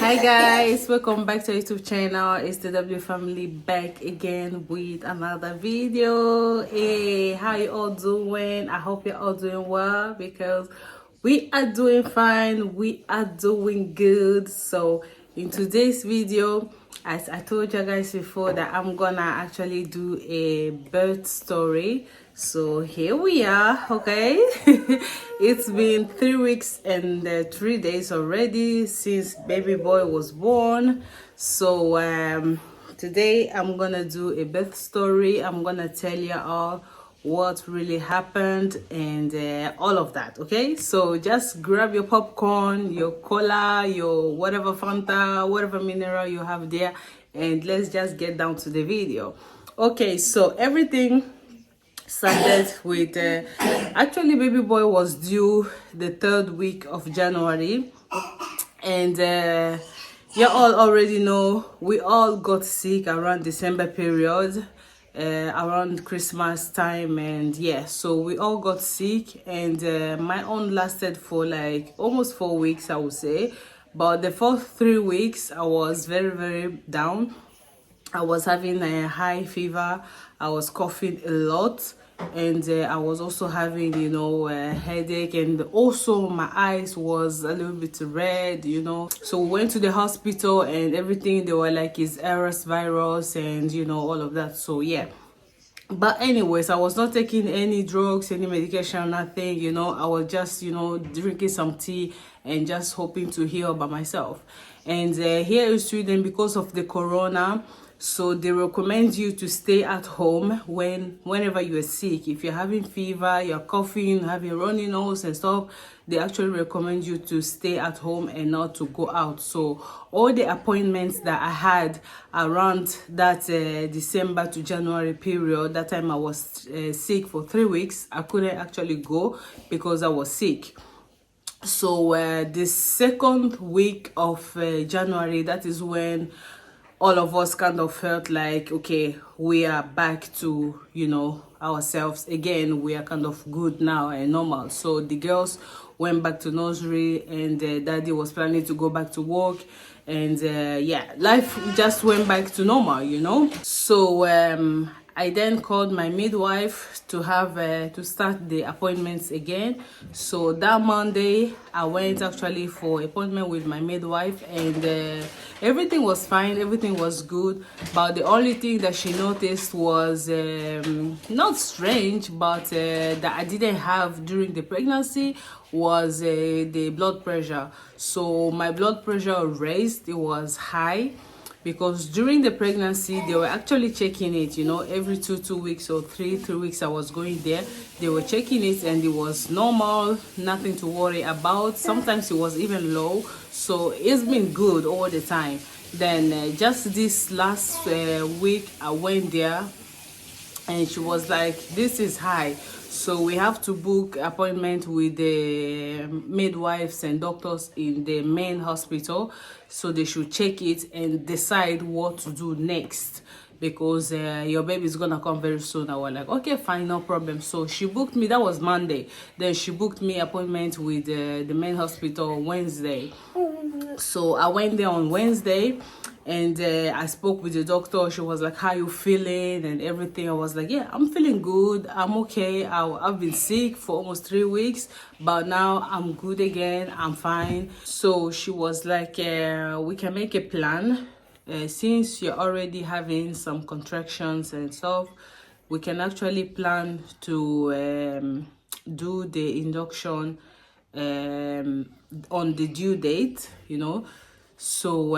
Hi guys, welcome back to our YouTube channel. It's the W family back again with another video. Hey, how you all doing? I hope you're all doing well because we are doing fine. We are doing good. So in today's video, as I told you guys before, that I'm gonna actually do a birth story. So here we are. Okay. It's been 3 weeks and 3 days already since baby boy was born. So today I'm gonna do a birth story. I'm gonna tell you all what really happened and all of that. Okay, so just grab your popcorn, your cola, your whatever Fanta, whatever mineral you have there, and let's just get down to the video. Okay, so everything started with actually baby boy was due the 3rd week of January, and you all already know we all got sick around December period, around Christmas time, and yeah, so we all got sick, and my own lasted for like almost 4 weeks, I would say. But the first 3 weeks I was very down. I was having a high fever, I was coughing a lot, and I was also having, a headache, and also my eyes was a little bit red. So we went to the hospital and everything. They were like, it's RS virus and, all of that. So yeah. But anyways, I was not taking any drugs, any medication, nothing. I was just, drinking some tea and just hoping to heal by myself. And here in Sweden, because of the corona, so they recommend you to stay at home whenever you're sick. If you're having fever, you're coughing, having runny nose and stuff, they actually recommend you to stay at home and not to go out. So all the appointments that I had around that December to January period, that time I was sick for 3 weeks, I couldn't actually go because I was sick. So the 2nd week of January, that is when all of us kind of felt like, okay, we are back to, ourselves again. We are kind of good now and normal. So the girls went back to nursery, and daddy was planning to go back to work. And yeah, life just went back to normal. So I then called my midwife to have to start the appointments again. So that Monday, I went actually for appointment with my midwife, and everything was fine, everything was good. But the only thing that she noticed was not strange, but that I didn't have during the pregnancy was the blood pressure. So my blood pressure raised, it was high, because during the pregnancy they were actually checking it, every two weeks or three weeks I was going there. They were checking it and it was normal, nothing to worry about. Sometimes it was even low, so it's been good all the time. Then just this last week I went there, and she was like, this is high, so we have to book appointment with the midwives and doctors in the main hospital, so they should check it and decide what to do next, because your baby is gonna come very soon. I was like, okay, fine, no problem. So she booked me, that was Monday. Then she booked me appointment with the main hospital on Wednesday. So I went there on Wednesday, and I spoke with the doctor. She was like, how you feeling and everything. I was like, yeah, I'm feeling good, I'm okay. I've been sick for almost 3 weeks, but now I'm good again, I'm fine. So she was like, we can make a plan. Since you're already having some contractions and stuff, we can actually plan to do the induction on the due date, So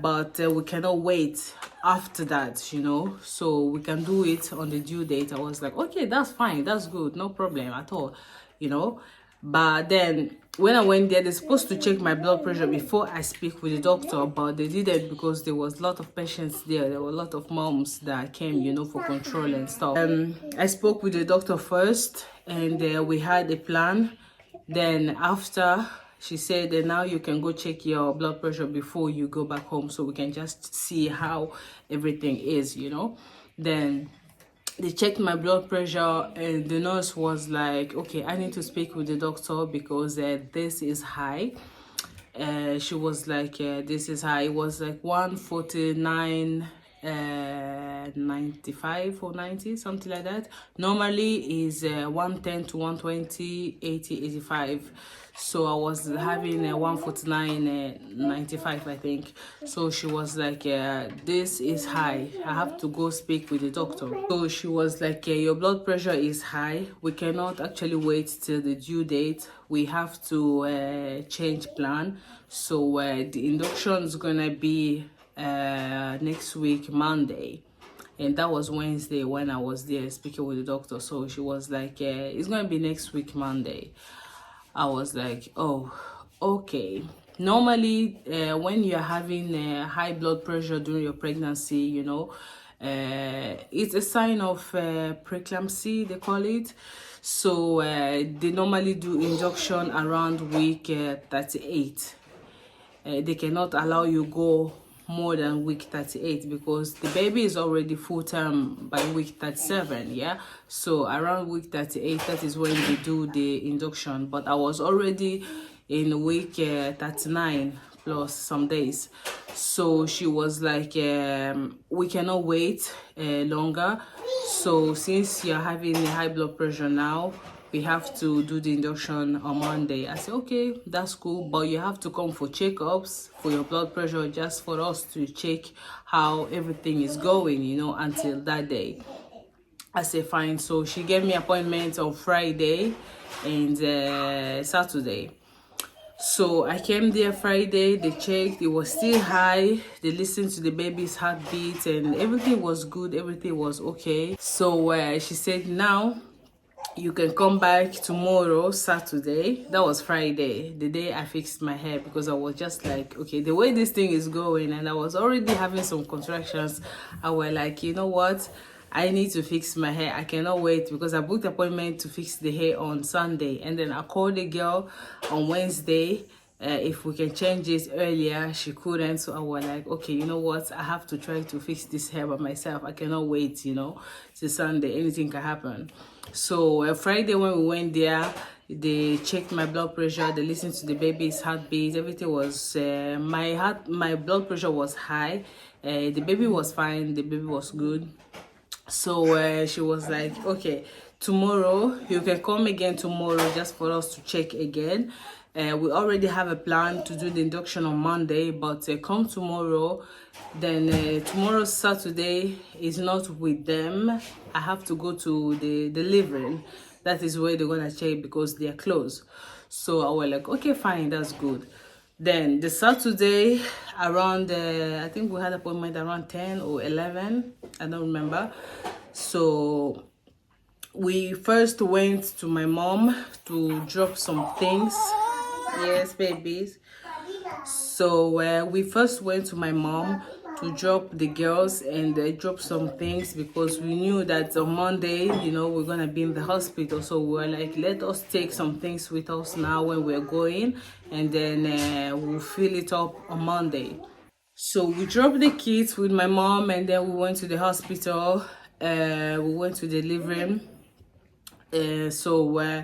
but we cannot wait after that, you know, so we can do it on the due date. I was like, okay, that's fine, that's good, no problem at all, you know. But then when I went there, they're supposed to check my blood pressure before I speak with the doctor, but they didn't because there was a lot of patients there. There were a lot of moms that came, you know, for control and stuff. I spoke with the doctor first, and we had a plan. Then after, she said that now you can go check your blood pressure before you go back home, so we can just see how everything is, you know. Then they checked my blood pressure, and the nurse was like, okay, I need to speak with the doctor because this is high. She was like, this is high. It was like 149 95 or 90, something like that. Normally is 110 to 120, 80, 85. So I was having a 149 95, I think. So she was like, this is high, I have to go speak with the doctor. So she was like, your blood pressure is high, we cannot actually wait till the due date, we have to change plan. So the induction is gonna be next week Monday, and that was Wednesday when I was there speaking with the doctor. So she was like, it's gonna be next week Monday. I was like, oh, okay. Normally when you're having high blood pressure during your pregnancy, you know, it's a sign of preeclampsia, they call it. So they normally do induction around week 38. They cannot allow you go more than week 38 because the baby is already full term by week 37. Yeah, so around week 38, that is when they do the induction. But I was already in week 39 plus some days. So she was like, we cannot wait longer. So since you're having a high blood pressure now, we have to do the induction on Monday. I said, okay, that's cool, but you have to come for checkups for your blood pressure, just for us to check how everything is going, you know, until that day. I said, fine. So she gave me appointments on Friday and Saturday. So I came there Friday, they checked, it was still high, they listened to the baby's heartbeat, and everything was good, everything was okay. So she said, now you can come back tomorrow, Saturday. That was Friday, the day I fixed my hair, because I was just like, okay, the way this thing is going, and I was already having some contractions, I was like, you know what, I need to fix my hair. I cannot wait, because I booked an appointment to fix the hair on Sunday, and then I called the girl on Wednesday if we can change it earlier. She couldn't, so I was like, okay, you know what, I have to try to fix this hair by myself. I cannot wait, you know, till Sunday, anything can happen. So Friday when we went there, they checked my blood pressure, they listened to the baby's heartbeat, everything was my blood pressure was high, the baby was fine, the baby was good. So she was like, okay, tomorrow you can come again tomorrow just for us to check again. We already have a plan to do the induction on Monday, but come tomorrow. Then tomorrow, Saturday, is not with them. I have to go to the delivering. That is where they're gonna check because they are closed. So I was like, okay, fine, that's good. Then the Saturday around, I think we had an appointment around 10 or 11, I don't remember. So we first went to my mom to drop some things. Yes, babies. So we first went to my mom to drop the girls and drop some things, because we knew that on Monday, you know, we're gonna be in the hospital. So we were like, let us take some things with us now when we're going, and then we'll fill it up on Monday. So we dropped the kids with my mom, and then we went to the hospital. We went to delivery. So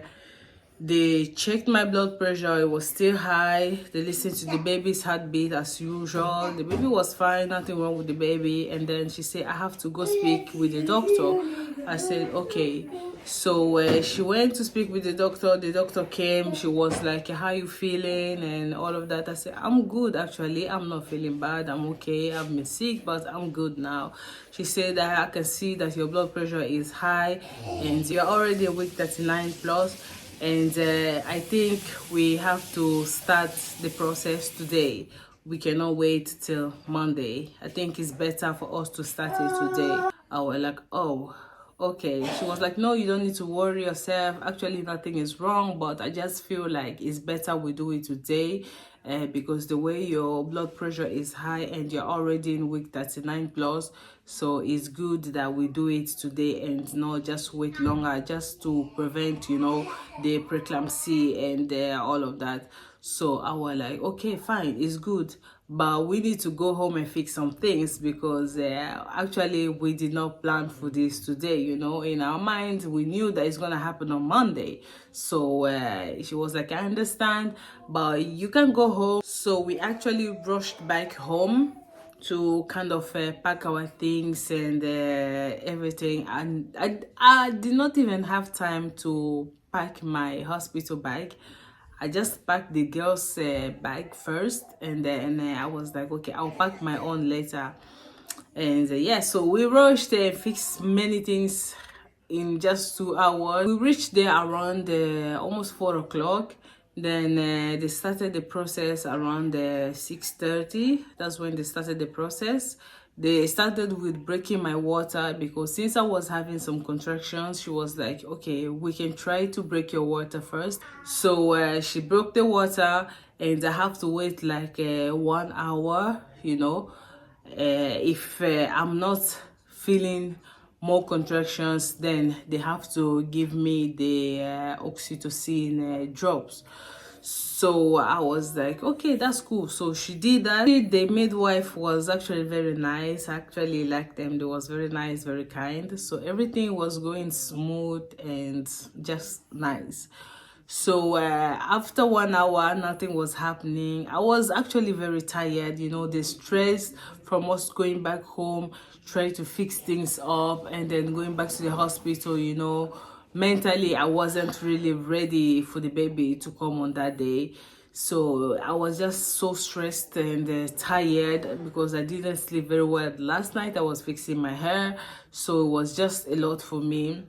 they checked my blood pressure, it was still high. They listened to the baby's heartbeat as usual. The baby was fine, nothing wrong with the baby. And then she said, I have to go speak with the doctor. I said, okay. So she went to speak with the doctor came, she was like, how you feeling and all of that. I said, I'm good actually, I'm not feeling bad, I'm okay, I've been sick, but I'm good now. She said that I can see that your blood pressure is high and you're already a week 39 plus. And I think we have to start the process today. we cannot wait till Monday. I think it's better for us to start it today. I was like, oh, okay. She was like, no, you don't need to worry yourself. Actually, nothing is wrong, but I just feel like it's better we do it today. Because the way your blood pressure is high and you're already in week 39 plus, so it's good that we do it today and not just wait longer, just to prevent, you know, the preeclampsia and all of that. So I was like, okay, fine, it's good, but we need to go home and fix some things, because actually we did not plan for this today. You know, in our minds we knew that it's gonna happen on Monday. So she was like, I understand, but you can go home. So we actually rushed back home to kind of pack our things and everything, and I did not even have time to pack my hospital bag. I just packed the girls' bag first, and then I was like, okay, I'll pack my own later. And yeah, so we rushed and fixed many things in just 2 hours. We reached there around almost 4 o'clock. Then they started the process around 6:30. That's when they started the process. They started with breaking my water, because since I was having some contractions, she was like, okay, we can try to break your water first. So she broke the water, and I have to wait like 1 hour, you know. If I'm not feeling more contractions, then they have to give me the oxytocin drops. So I was like, okay, that's cool. So she did that. The midwife was actually very nice. I actually liked them. They was very nice, very kind. So everything was going smooth and just nice. So after 1 hour, nothing was happening. I was actually very tired, you know, the stress from us going back home, trying to fix things up, and then going back to the hospital, you know. Mentally, I wasn't really ready for the baby to come on that day. So I was just so stressed and tired, because I didn't sleep very well last night. I was fixing my hair, so it was just a lot for me.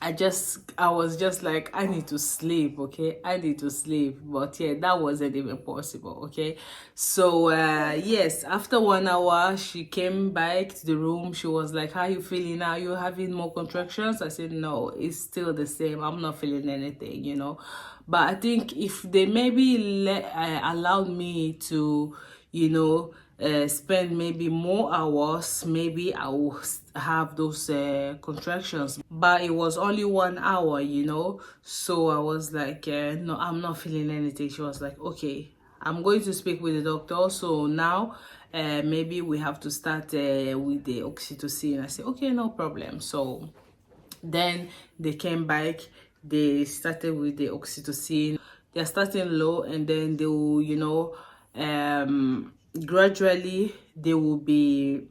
I was just like, I need to sleep, okay? I need to sleep. But yeah, that wasn't even possible, okay? So yes, after 1 hour, she came back to the room. She was like, how are you feeling now? Are you having more contractions? I said, no, it's still the same. I'm not feeling anything, you know. But I think if they maybe allowed me to, you know, spend maybe more hours, maybe I will have those contractions. But it was only 1 hour, you know. So I was like, no, I'm not feeling anything. She was like, okay, I'm going to speak with the doctor. So now maybe we have to start with the oxytocin. I said, okay, no problem. So then they came back, they started with the oxytocin. They're starting low, and then they will, you know, gradually they will be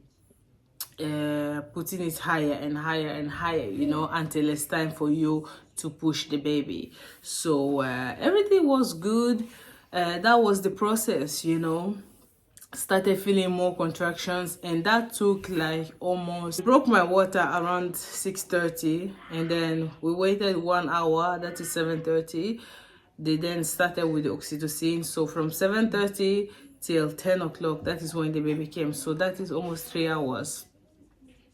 putting it higher and higher and higher, you know, until it's time for you to push the baby. So everything was good. That was the process, you know. Started feeling more contractions, and that took like almost, broke my water around 6:30, and then we waited 1 hour, that is 7:30. They then started with the oxytocin. So from 7:30 till 10 o'clock, that is when the baby came. So that is almost 3 hours.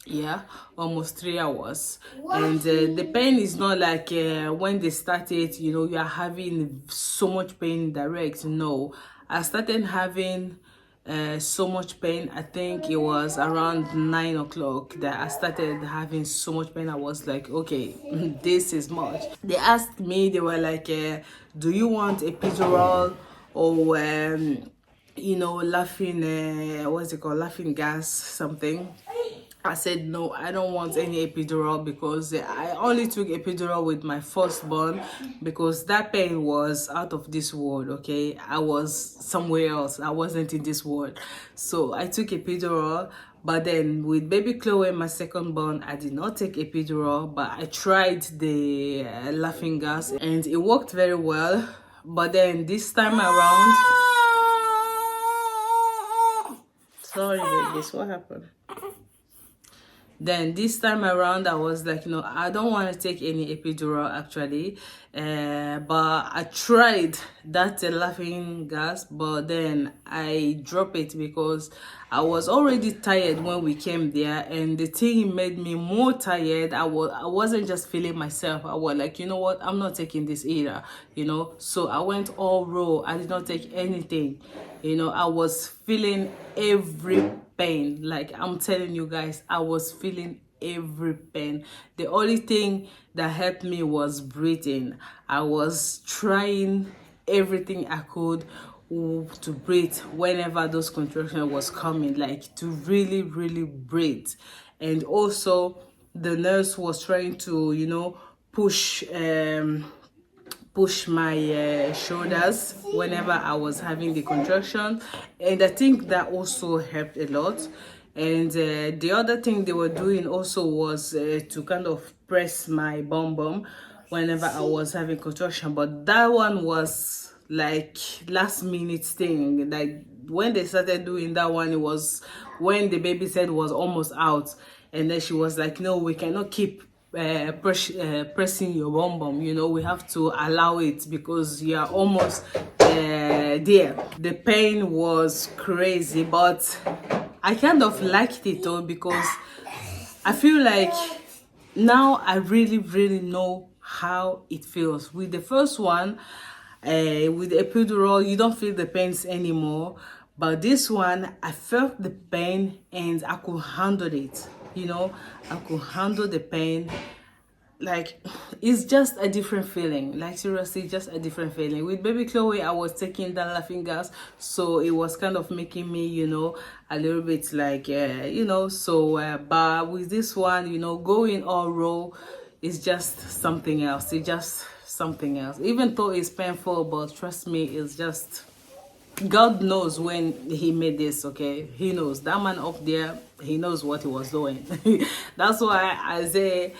Yeah, almost 3 hours. And the pain is not like when they started, you know, you are having so much pain direct. No, I started having so much pain. I think it was around 9 o'clock that I started having so much pain. I was like, okay, this is much. They asked me, they were like, do you want epidural or you know, laughing what's it called, laughing gas something? I said, no, I don't want any epidural, because I only took epidural with my firstborn, because that pain was out of this world, okay? I was somewhere else. I wasn't in this world. So I took epidural, but then with baby Chloe, my secondborn, I did not take epidural, but I tried the laughing gas, and it worked very well. But then this time around... Sorry, babies, what happened? Then this time around, I was like, I don't want to take any epidural actually. But I tried that laughing gas, but then I dropped it because I was already tired when we came there, and the thing made me more tired. I wasn't just feeling myself. I was like, you know what, I'm not taking this either, So I went all raw. I did not take anything. I was feeling every pain. Like, I'm telling you guys, I was feeling every pain. The only thing that helped me was breathing. I was trying everything I could to breathe whenever those contractions was coming, like to really breathe. And also the nurse was trying to push my shoulders whenever I was having the contraction, and I think that also helped a lot. And the other thing they were doing also was to kind of press my bum whenever I was having contraction, but that one was like last minute thing. Like when they started doing that one, it was when the baby's head was almost out, and then she was like, no, we cannot keep pressing your bum. We have to allow it because you are almost there. The pain was crazy, but I kind of liked it though, because I feel like now I really know how it feels. With the first one, with the epidural, you don't feel the pains anymore, but this one, I felt the pain and I could handle it. I could handle the pain. Like, it's just a different feeling. Like, seriously, just a different feeling. With baby Chloe, I was taking that laughing gas, so it was kind of making me a little bit like but with this one, going all raw is just something else. It's just something else, even though it's painful. But trust me, it's just, God knows when he made this, okay? He knows. That man up there, he knows what he was doing. That's why I say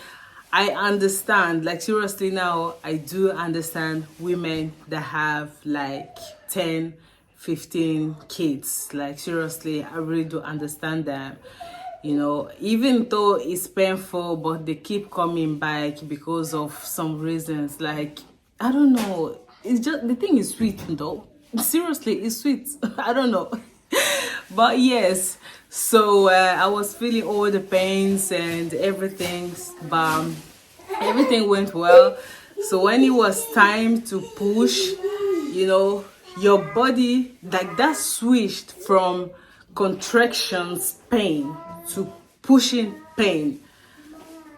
I understand. Like, seriously, now I do understand women that have like 10, 15 kids. Like, seriously, I really do understand them. Even though it's painful, but they keep coming back because of some reasons. Like, I don't know. It's just, the thing is sweet though. Seriously, it's sweet. I don't know. But yes, so I was feeling all the pains and everything, but everything went well. So when it was time to push, your body, like, that switched from contractions pain to pushing pain.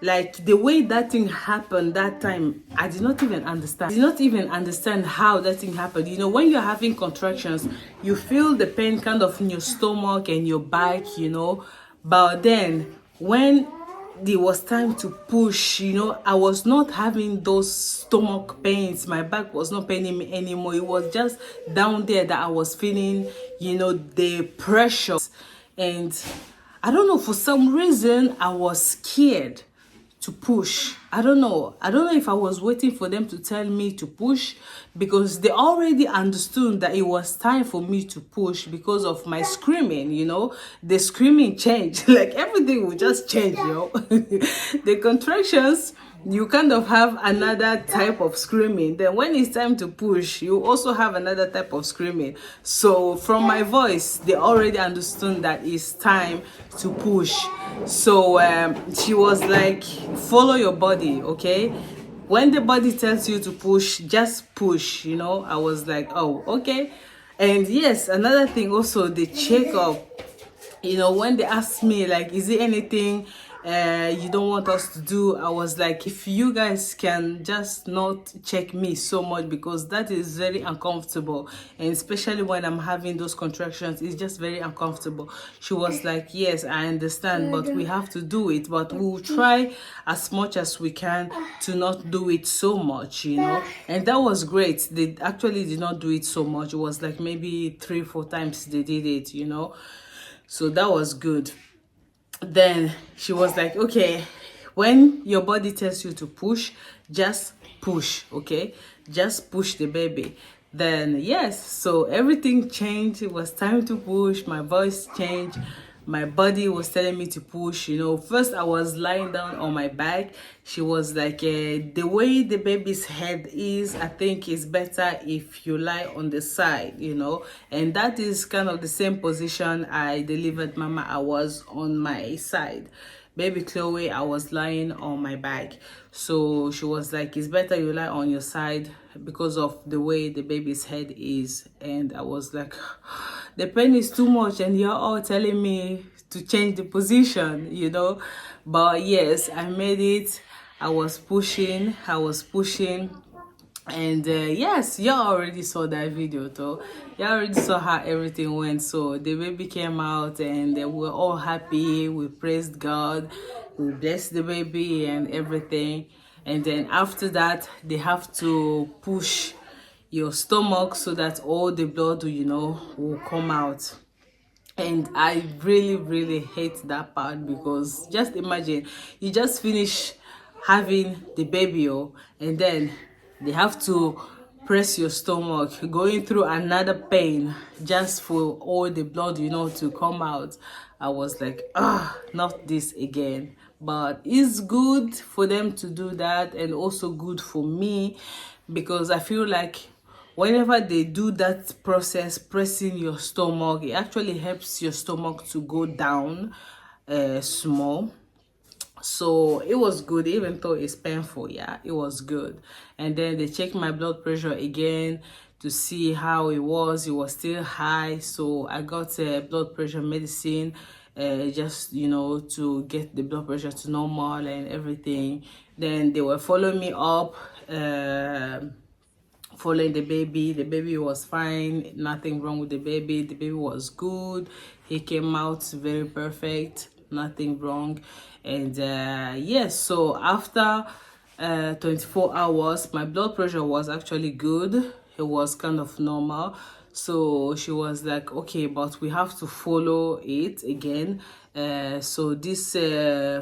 Like, the way that thing happened that time, I did not even understand how that thing happened. When you're having contractions, you feel the pain kind of in your stomach and your back, but then when it was time to push, I was not having those stomach pains. My back was not paining me anymore. It was just down there that I was feeling, the pressure. And I don't know, for some reason I was scared to push. I don't know if I was waiting for them to tell me to push, because they already understood that it was time for me to push because of my screaming. The screaming changed. Like, everything would just change. The contractions, you kind of have another type of screaming. Then when it's time to push, you also have another type of screaming. So from my voice, they already understood that it's time to push. So she was like, follow your body, okay? When the body tells you to push, just push. I was like, oh, okay. And yes, another thing also, the checkup. When they asked me, like, is there anything you don't want us to do, I was like, if you guys can just not check me so much, because that is very uncomfortable, and especially when I'm having those contractions, it's just very uncomfortable. She was like, yes, I understand, but we have to do it, but we'll try as much as we can to not do it so much. And that was great. They actually did not do it so much. It was like maybe 3-4 times they did it. So that was good. Then she was like, okay, when your body tells you to push, just push, okay? Just push the baby. Then yes, so everything changed. It was time to push. My voice changed. my body was telling me to push. You know, first I was lying down on my back. She was like, the way the baby's head is, I think it's better if you lie on the side, you know. And that is kind of the same position I delivered Mama. I was on my side. Baby Chloe, I was lying on my back. So she was like, it's better you lie on your side because of the way the baby's head is. And I was like, the pain is too much and you're all telling me to change the position, you know. But yes, I made it. I was pushing. And yes, y'all already saw that video though. Y'all already saw how everything went. So the baby came out and we were all happy. We praised God, we blessed the baby and everything. And then after that, they have to push your stomach so that all the blood, you know, will come out. And I really hate that part, because just imagine you just finish having the baby, and then they have to press your stomach, going through another pain just for all the blood, you know, to come out. I was like, not this again. But it's good for them to do that, and also good for me, because I feel like whenever they do that process, pressing your stomach, it actually helps your stomach to go down small. So it was good, even though it's painful. Yeah, it was good. And then they checked my blood pressure again to see how it was. It was still high, so I got blood pressure medicine, just, you know, to get the blood pressure to normal and everything. Then they were following me up, following the baby was fine, nothing wrong with the baby was good. He came out very perfect, nothing wrong. And yes, so after 24 hours my blood pressure was actually good. It was kind of normal. So she was like, okay, but we have to follow it again. So this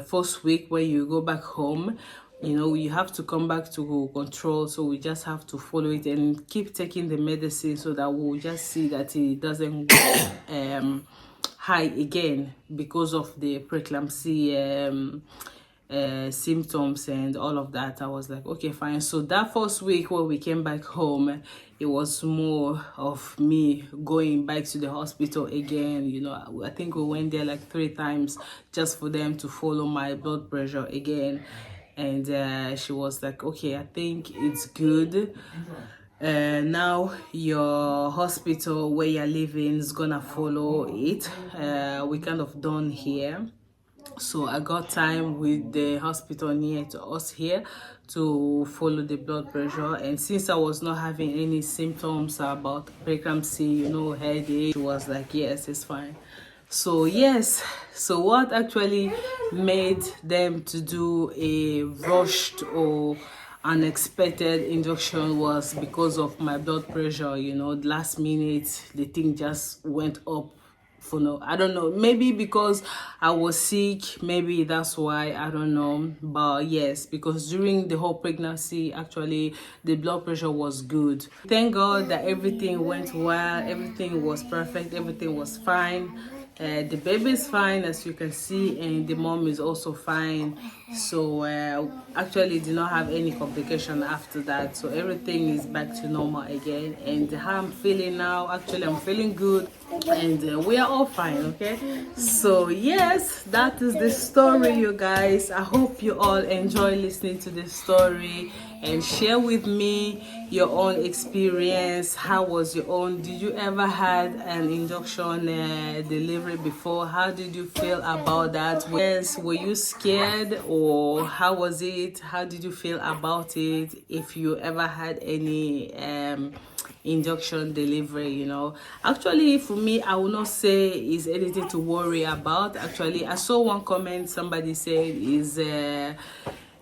first week when you go back home, you know, you have to come back to control. So we just have to follow it and keep taking the medicine, so that we'll just see that it doesn't go high again because of the preeclampsia symptoms and all of that. I was like, okay, fine. So that first week when we came back home, it was more of me going back to the hospital again. You know, I think we went there like 3 times just for them to follow my blood pressure again. And she was like, okay, I think it's good. Now your hospital where you're living is gonna follow it. We kind of done here. So I got time with the hospital near to us here to follow the blood pressure. And since I was not having any symptoms about pregnancy, you know, headache, she was like, yes, it's fine. So yes, so what actually made them to do a rushed or unexpected induction was because of my blood pressure. You know, last minute the thing just went up. For no, I don't know, maybe because I was sick, maybe that's why, I don't know. But yes, because during the whole pregnancy actually the blood pressure was good. Thank God that everything went well, everything was perfect, everything was fine. The baby is fine, as you can see, and the mom is also fine. So actually did not have any complication after that. So everything is back to normal again. And how I'm feeling now, actually I'm feeling good, and we are all fine. Okay, so yes, that is the story, you guys. I hope you all enjoy listening to the story, and share with me your own experience. How was your own? Did you ever had an induction delivery before? How did you feel about that? Yes, were you scared, or how was it? How did you feel about it? If you ever had any induction delivery, you know. Actually, for me, I will not say is anything to worry about. Actually, I saw one comment, somebody said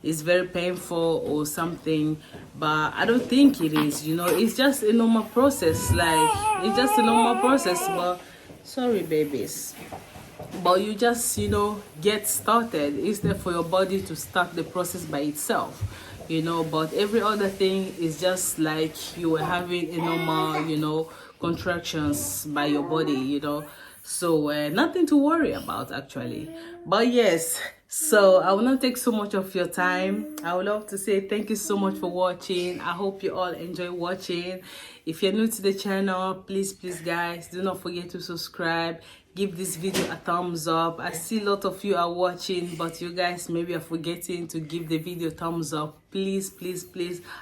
is very painful or something, but I don't think it is. You know, it's just a normal process. Like, it's just a normal process. But sorry, babies, but you just, you know, get started. It's there for your body to start the process by itself, you know. But every other thing is just like you were having a normal, you know, contractions by your body, you know. So nothing to worry about actually. But yes, so I will not take so much of your time. I would love to say thank you so much for watching. I hope you all enjoy watching. If you're new to the channel, please guys, do not forget to subscribe. Give this video a thumbs up. I see a lot of you are watching, but you guys maybe are forgetting to give the video thumbs up. Please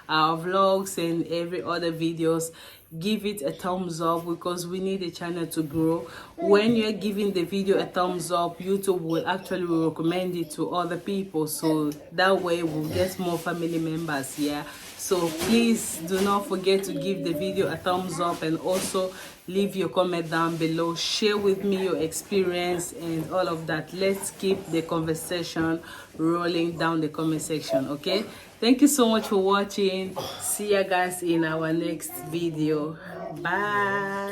our vlogs and every other videos, give it a thumbs up because we need the channel to grow. When you're giving the video a thumbs up, YouTube will actually recommend it to other people, so that way we'll get more family members. Yeah, so please do not forget to give the video a thumbs up, and also leave your comment down below. Share with me your experience and all of that. Let's keep the conversation rolling down the comment section. Okay, thank you so much for watching. See you guys in our next video. Bye.